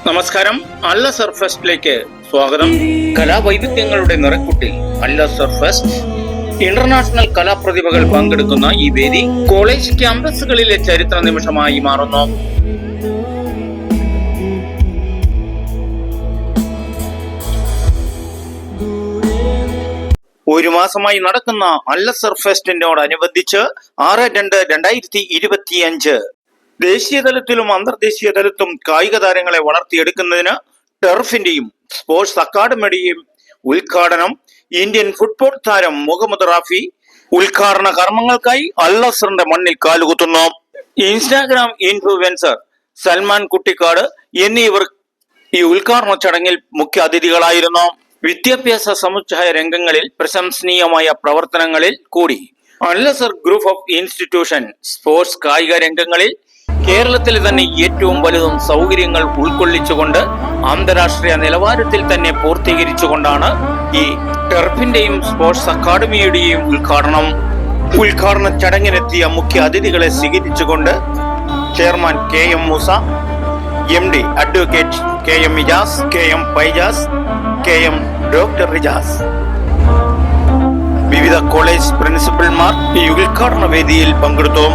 നമസ്കാരം. അൽ അസ്ഹർ ഫെസ്റ്റിലേക്ക് സ്വാഗതം. കലാവൈവിധ്യങ്ങളുടെ നിറക്കുട്ടിൽ അൽ Azhar fest international കലാപ്രതിഭകൾ പങ്കെടുക്കുന്ന ഈ വേദി കോളേജ് ക്യാമ്പസുകളിലെ ചരിത്ര നിമിഷമായി മാറുന്നു. ഒരു മാസമായി നടക്കുന്ന അൽ അസ്ഹർ ഫെസ്റ്റിനോടനുബന്ധിച്ച് 6/2/2025 ദേശീയ തലത്തിലും അന്തർദേശീയ തലത്തിലും കായിക താരങ്ങളെ വളർത്തിയെടുക്കുന്നതിന് ടർഫിന്റെയും സ്പോർട്സ് അക്കാദമിയുടെയും ഉദ്ഘാടനം ഇന്ത്യൻ ഫുട്ബോൾ താരം മുഹമ്മദ് റാഫി ഉദ്ഘാടന കർമ്മങ്ങൾക്കായി അൽ അസ്ഹറിന്റെ മണ്ണിൽ കാലുകുത്തുന്നു. ഇൻസ്റ്റാഗ്രാം ഇൻഫ്ലുവൻസർ സൽമാൻ കുട്ടിക്കാട് എന്നിവർ ഈ ഉദ്ഘാടന ചടങ്ങിൽ മുഖ്യ അതിഥികളായിരുന്നു. വിദ്യാഭ്യാസ സമുച്ചയ രംഗങ്ങളിൽ പ്രശംസനീയമായ പ്രവർത്തനങ്ങളിൽ കൂടി Al Azhar group of institution sports കായിക രംഗങ്ങളിൽ കേരളത്തിലെ തന്നെ ഏറ്റവും വലുതും സൗകര്യങ്ങൾ ഉൾക്കൊള്ളിച്ചുകൊണ്ട് അന്താരാഷ്ട്രീയ നിലവാരത്തിൽ തന്നെ പൂർത്തീകരിച്ചുകൊണ്ടാണ് ഈ ടർഫിന്റെയും സ്പോർട്സ് അക്കാദമിയുടെയും ഉദ്ഘാടന ചടങ്ങിനെത്തിയ മുഖ്യ അതിഥികളെ സ്വീകരിച്ചുകൊണ്ട് chairman KM Moosa, MD advocate KM Ijas, KM Faijas, KM doctor Rijas, വിവിധ കോളേജ് പ്രിൻസിപ്പൽമാർ ഈ ഉദ്ഘാടന വേദിയിൽ പങ്കെടുത്തു.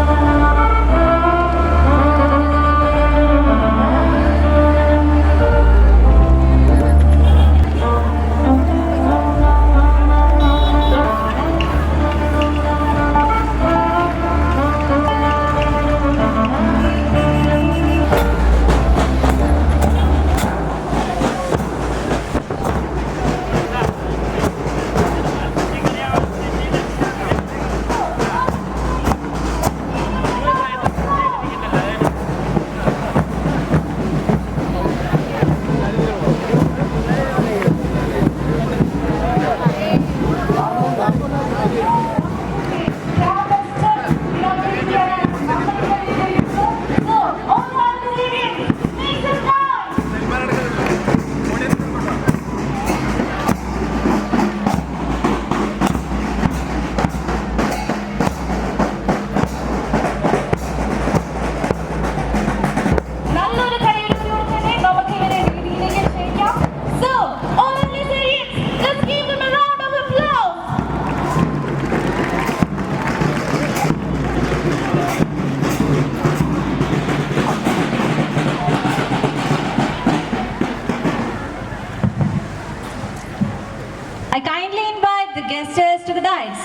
I kindly invite the guests to the dais.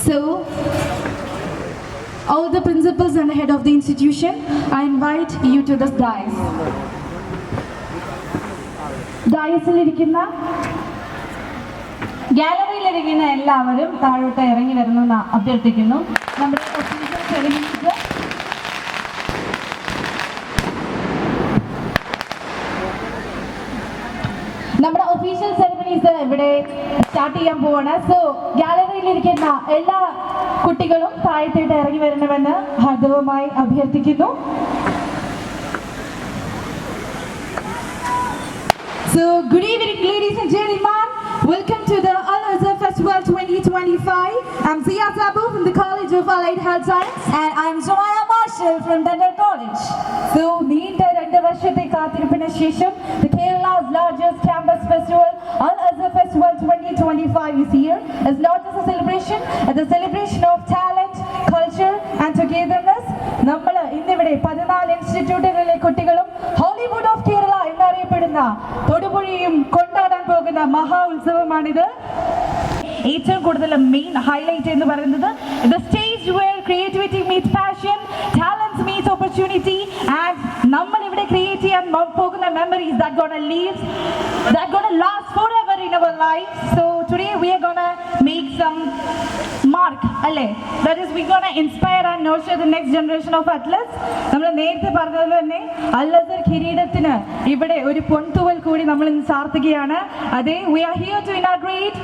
So, all the principals and the head of the institution, I invite you to this dais. ഡയസിലിരിക്കുന്ന ഗാലറിയിലിരിക്കുന്ന എല്ലാവരും താഴോട്ട് ഇറങ്ങി വരണമെന്ന് അഭ്യർത്ഥിക്കുന്നു. നമ്മുടെ ഒഫീഷ്യൽ സെലിബ്രിറ്റീസ് ഇവിടെ സ്റ്റാർട്ട് ചെയ്യാൻ പോവാണ്. സോ ഗാലറിയിലിരിക്കുന്ന എല്ലാ കുട്ടികളും താഴത്തേട്ട് ഇറങ്ങി വരണമെന്ന് ഹാർദവമായി അഭ്യർത്ഥിക്കുന്നു. So good evening ladies and gentlemen, welcome to the Al Azhar Festival 2025. I'm Zia Sabu from the College of Allied Health Science and I'm Zoya Marshall from Dental College. So നീണ്ട 2 വർഷത്തെ കാത്തിരിപ്പിന് ശേഷം the Kerala's largest campus festival Al Azhar Festival 2025 is here. It's not just a celebration, it's a celebration of talent, culture and togetherness. നമ്മൾ ഇന്നിവിടെ 14 ഇൻസ്റ്റിറ്റ്യൂട്ടുകളിലെ കുട്ടികളും Hollywood of Kerala എന്നറിയപ്പെടുന്ന തൊടുപുഴയും കൊണ്ടാടാൻ പോകുന്ന മഹാ ഉത്സവമാണിത്. ഏറ്റവും കൂടുതൽ മെയിൻ ഹൈലൈറ്റ് എന്ന് പറയുന്നത് the stage where creativity meets passion, talents meets opportunity and നമ്മൾ ഇവിടെ ക്രിയേറ്റ് ചെയ്യാൻ പോകുന്ന memories that gonna last forever in our lives. So today we are gonna make some mark, അല്ലേ? That is we gonna inspire and nurture the next generation of athletes. നമ്മൾ നേരത്തെ പറഞ്ഞതുപോലെ തന്നെ അൽ അസ്ഹർ കിരീടത്തിന് ഇവിടെ ഒരു പൊൻതൂവൽ കൂടി നമ്മൾ ഇന്ന് ചാർത്തുകയാണ്. അതെ, we are here to inaugurate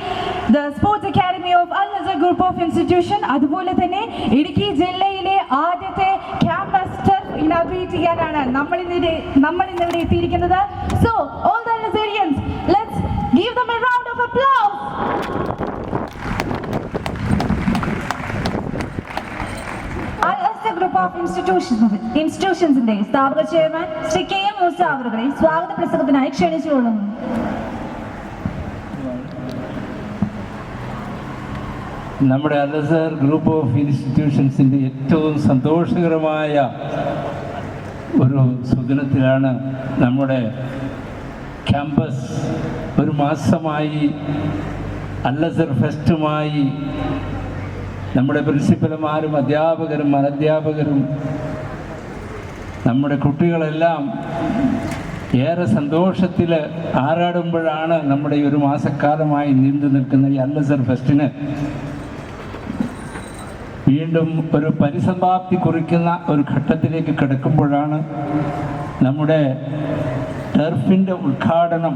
the Sports Academy of Al Azhar Group of Institution. അതുപോലെ തന്നെ ഇടുക്കി ജില്ലയിലെ ആദ്യത്തെ ക്യാമ്പസ് ടർഫ് ഇനാഗുറേറ്റ് ചെയ്യാനാണ് നമ്മൾ ഇന്നിവിടെ എത്തിയിരിക്കുന്നത്. So all the Al Azharians, let's give them a round of applause. Al Azhar Group group of ഇൻസ്റ്റിറ്റ്യൂഷൻസിന്റെ സ്ഥാപക chairman Shri K M Moosa അവരുടെ സ്വാഗത പ്രസംഗത്തിനായി ക്ഷണിച്ചുകൊള്ളുന്നു. നമ്മുടെ അൽ-അസ്ഹർ ഗ്രൂപ്പ് ഓഫ് ഇൻസ്റ്റിറ്റ്യൂഷൻസിൻ്റെ ഏറ്റവും സന്തോഷകരമായ ഒരു സുദിനത്തിലാണ് നമ്മുടെ ക്യാമ്പസ് ഒരു മാസമായി അൽ-അസ്ഹർ ഫെസ്റ്റുമായി നമ്മുടെ പ്രിൻസിപ്പൽമാരും അധ്യാപകരും അനധ്യാപകരും നമ്മുടെ കുട്ടികളെല്ലാം ഏറെ സന്തോഷത്തിൽ ആറാടുമ്പോഴാണ് നമ്മുടെ ഈ ഒരു മാസക്കാലമായി നീണ്ടു നിൽക്കുന്ന ഈ അൽ-അസ്ഹർ ഫെസ്റ്റിന് വീണ്ടും ഒരു പരിസമാപ്തി കുറിക്കുന്ന ഒരു ഘട്ടത്തിലേക്ക് കിടക്കുമ്പോഴാണ് നമ്മുടെ ടർഫിൻ്റെ ഉദ്ഘാടനം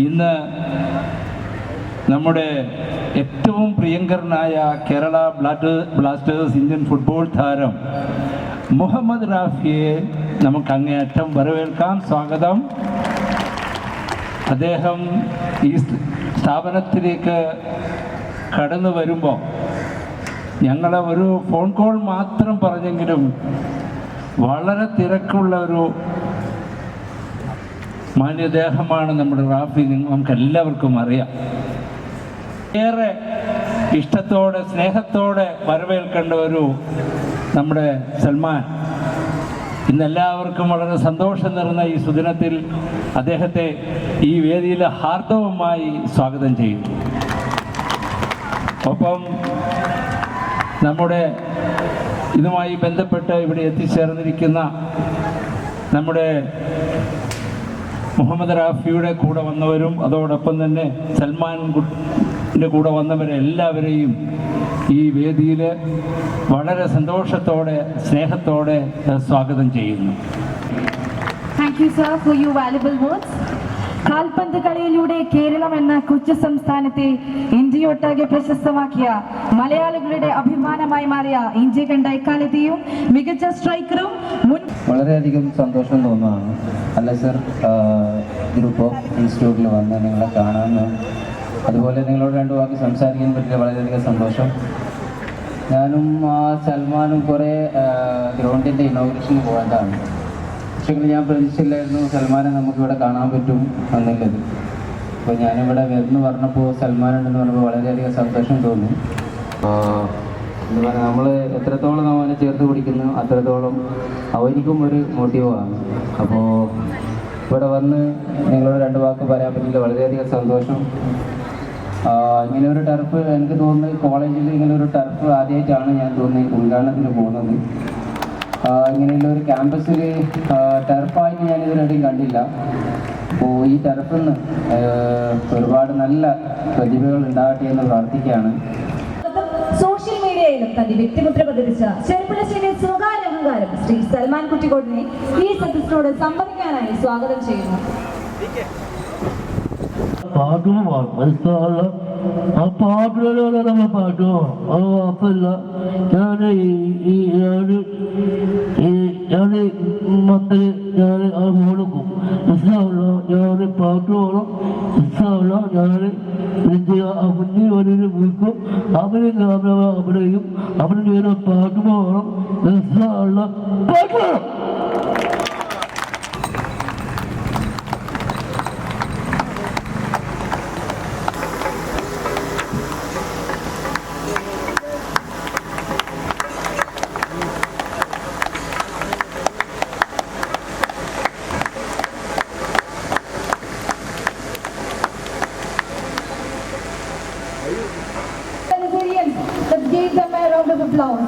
ഇന്ന് നമ്മുടെ ഏറ്റവും പ്രിയങ്കരനായ കേരള ബ്ലാസ്റ്റേഴ്സ് ഇന്ത്യൻ ഫുട്ബോൾ താരം മുഹമ്മദ് റാഫിയെ നമുക്ക് അങ്ങേയറ്റം വരവേൽക്കാം. സ്വാഗതം. അദ്ദേഹം ഈ സ്ഥാപനത്തിലേക്ക് കടന്നു വരുമ്പോൾ ഞങ്ങളെ ഒരു ഫോൺ കോൾ മാത്രം പറഞ്ഞെങ്കിലും വളരെ തിരക്കുള്ള ഒരു മാന്യദേഹമാണ് നമ്മുടെ റാഫി. നമുക്ക് എല്ലാവർക്കും അറിയാം. ഏറെ ഇഷ്ടത്തോടെ സ്നേഹത്തോടെ വരവേൽക്കേണ്ട ഒരു നമ്മുടെ സൽമാൻ. ഇന്നെല്ലാവർക്കും വളരെ സന്തോഷം നിറഞ്ഞ ഈ സുദിനത്തിൽ അദ്ദേഹത്തെ ഈ വേദിയിൽ ഹാർദവമായി സ്വാഗതം ചെയ്യുന്നു. ഒപ്പം നമ്മുടെ ഇതുമായി ബന്ധപ്പെട്ട് ഇവിടെ എത്തിച്ചേർന്നിരിക്കുന്ന നമ്മുടെ മുഹമ്മദ് റാഫിയുടെ കൂടെ വന്നവരും അതോടൊപ്പം തന്നെ സൽമാൻ്റെ കൂടെ വന്നവരെല്ലാവരെയും ഈ വേദിയിൽ വളരെ സന്തോഷത്തോടെ സ്നേഹത്തോടെ സ്വാഗതം ചെയ്യുന്നു. Thank you, sir, for your valuable words. കാൽപന്ത് കളിയിലൂടെ കേരളം എന്ന കൊച്ചു സംസ്ഥാനത്തെ ഇന്ത്യയൊട്ടാകെ പ്രശസ്തമാക്കിയ മലയാളികളുടെ അഭിമാനമായി മാറിയ ഇന്ത്യ കണ്ട എക്കാലത്തെയും മികച്ച സ്ട്രൈക്കറും വളരെയധികം സന്തോഷം തോന്നുന്നതാണ് അൽ-അസ്ഹർ ഗ്രൂപ്പ് ഓഫ് ഇൻസ്റ്റിറ്റ്യൂട്ടിൽ വന്ന് നിങ്ങളെ കാണാമെന്ന്, അതുപോലെ നിങ്ങളോട് രണ്ടു വാക്ക് സംസാരിക്കാൻ പറ്റിയ വളരെയധികം സന്തോഷം. ഞാനും സൽമാനും കുറേ ഗ്രൗണ്ടിൻ്റെ ഇനോഗ്രേഷന് പോകേണ്ടതാണ്. പക്ഷേ ഞാൻ പ്രതീക്ഷിച്ചില്ലായിരുന്നു സൽമാനെ നമുക്കിവിടെ കാണാൻ പറ്റും എന്നുള്ളത്. അപ്പോൾ ഞാനിവിടെ വരുന്നു പറഞ്ഞപ്പോൾ സൽമാനുണ്ടെന്ന് പറഞ്ഞപ്പോൾ വളരെയധികം സന്തോഷം തോന്നി. എന്താ പറയുക, നമ്മൾ എത്രത്തോളം അവനെ ചേർത്ത് പിടിക്കുന്നു അത്രത്തോളം അവനിക്കും ഒരു മോട്ടീവാണ്. അപ്പോൾ ഇവിടെ വന്ന് നിങ്ങളോട് രണ്ട് വാക്ക് പറയാൻ പറ്റില്ല, വളരെയധികം സന്തോഷം. ഇങ്ങനെ ഒരു ടർഫ് എനിക്ക് തോന്നുന്നത് കോളേജിൽ ഇങ്ങനെ ഒരു ടർഫ് ആദ്യമായിട്ടാണ് ഞാൻ തോന്നുന്നത് ഉദ്ഘാടനത്തിന് പോകുന്നത്. ഇങ്ങനെയുള്ള ഒരു ക്യാമ്പസിൽ ടർഫായിട്ട് ഞാനിതിനിടയിൽ കണ്ടില്ല. അപ്പോൾ ഈ ടർഫിൽ നിന്ന് ഒരുപാട് നല്ല പ്രതിഭകൾ ഉണ്ടാകട്ടെ എന്ന് പ്രാർത്ഥിക്കുകയാണ്. സോഷ്യൽ മീഡിയയിലും തന്റെ വ്യക്തിമുദ്ര പതിപ്പിച്ച ചെറുപ്പുളശ്ശേരി സ്വകാര്യ അഹങ്കാരം ശ്രീ സൽമാൻ കുറ്റിക്കോടിനെ ഈ സദസ്സിനോട് സംവദിക്കാനായി സ്വാഗതം ചെയ്യുന്നു. പാട്ടുമാണ് മനസ്സിലാവുക. ആ പാട്ടുകളോടെ നമ്മൾ പാട്ടുമോ അത് കുഴപ്പമില്ല. ഞാൻ മക്കള് ഞാൻ അത് കൊടുക്കും. മനസ്സിലാവില്ല, ഞാൻ പാട്ടുപോകണം. മനസ്സിലാവില്ല, ഞാൻ കുഞ്ഞി വരയിൽ വിളിക്കും. അവര് അവിടെയും അവര് ഞാൻ പാട്ട് പോകണം. മനസ്സിലാവില്ല, പാട്ട് വേണം. Let's give them a round of applause.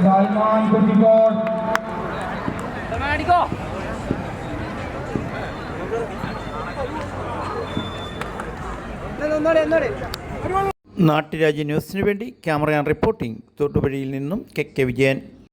Salman Kuttikkod നാട്ടുരാജ്യ ന്യൂസിനു വേണ്ടി ക്യാമറ റിപ്പോർട്ടിംഗ് തോട്ടുപടിയിൽ നിന്നും കെ വിജയൻ.